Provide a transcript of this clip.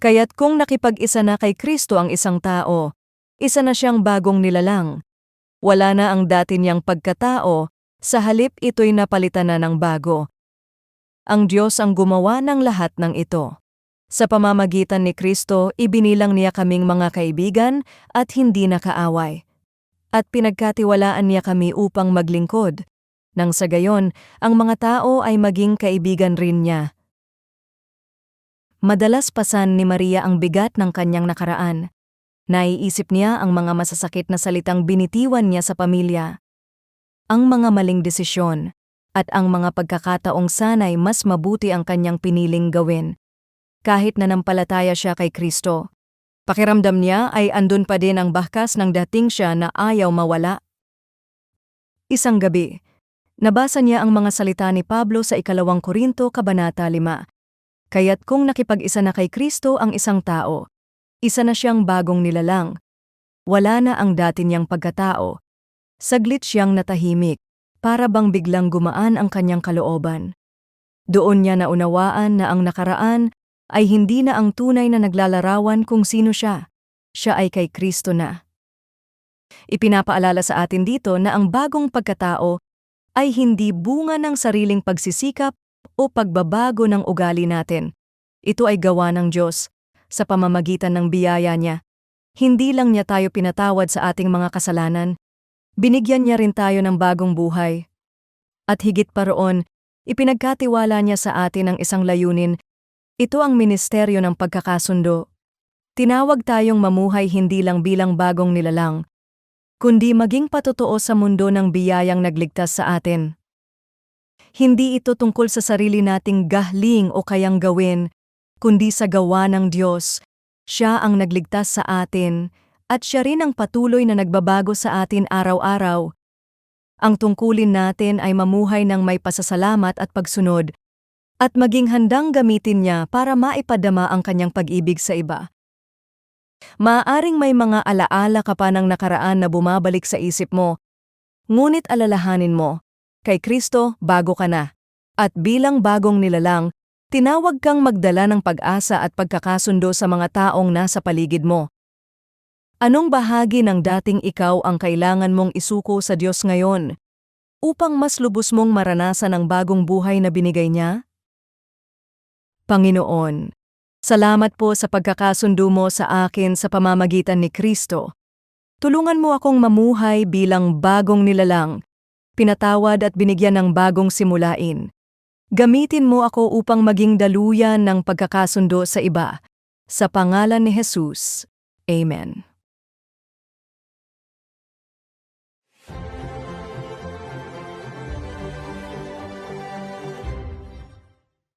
Kaya't kung nakipag-isa na kay Kristo ang isang tao, isa na siyang bagong nilalang. Wala na ang dati niyang pagkatao, sa halip ito'y napalitan na ng bago. Ang Diyos ang gumawa ng lahat ng ito. Sa pamamagitan ni Kristo, ibinilang niya kaming mga kaibigan at hindi nakaaway. At pinagkatiwalaan niya kami upang maglingkod. Nang sa gayon, ang mga tao ay maging kaibigan rin niya. Madalas pasan ni Maria ang bigat ng kanyang nakaraan. Naiisip niya ang mga masasakit na salitang binitiwan niya sa pamilya, ang mga maling desisyon, at ang mga pagkakataong sanay mas mabuti ang kanyang piniling gawin. Kahit nanampalataya siya kay Kristo, pakiramdam niya ay andun pa din ang bakas ng dating siya na ayaw mawala. Isang gabi, nabasa niya ang mga salita ni Pablo sa 2 Korinto Kabanata 5. Kaya't kung nakipag-isa na kay Kristo ang isang tao, isa na siyang bagong nilalang. Wala na ang dati niyang pagkatao. Saglit siyang natahimik, para bang biglang gumaan ang kanyang kalooban. Doon niya naunawaan na ang nakaraan ay hindi na ang tunay na naglalarawan kung sino siya. Siya ay kay Kristo na. Ipinapaalala sa atin dito na ang bagong pagkatao ay hindi bunga ng sariling pagsisikap o pagbabago ng ugali natin. Ito ay gawa ng Diyos sa pamamagitan ng biyaya niya. Hindi lang niya tayo pinatawad sa ating mga kasalanan, binigyan niya rin tayo ng bagong buhay. At higit pa roon, ipinagkatiwala niya sa atin ang isang layunin. Ito ang ministeryo ng pagkakasundo. Tinawag tayong mamuhay hindi lang bilang bagong nilalang, kundi maging patotoo sa mundo ng biyayang nagligtas sa atin. Hindi ito tungkol sa sarili nating gahling o kayang gawin, kundi sa gawa ng Diyos. Siya ang nagligtas sa atin, at siya rin ang patuloy na nagbabago sa atin araw-araw. Ang tungkulin natin ay mamuhay ng may pasasalamat at pagsunod, at maging handang gamitin niya para maipadama ang kanyang pag-ibig sa iba. Maaaring may mga alaala ka pa ng nakaraan na bumabalik sa isip mo, ngunit alalahanin mo, kay Kristo bago ka na. At bilang bagong nilalang, tinawag kang magdala ng pag-asa at pagkakasundo sa mga taong nasa paligid mo. Anong bahagi ng dating ikaw ang kailangan mong isuko sa Diyos ngayon, upang mas lubos mong maranasan ang bagong buhay na binigay niya? Panginoon, salamat po sa pagkakasundo mo sa akin sa pamamagitan ni Kristo. Tulungan mo akong mamuhay bilang bagong nilalang, pinatawad at binigyan ng bagong simulain. Gamitin mo ako upang maging daluyan ng pagkakasundo sa iba. Sa pangalan ni Jesus. Amen.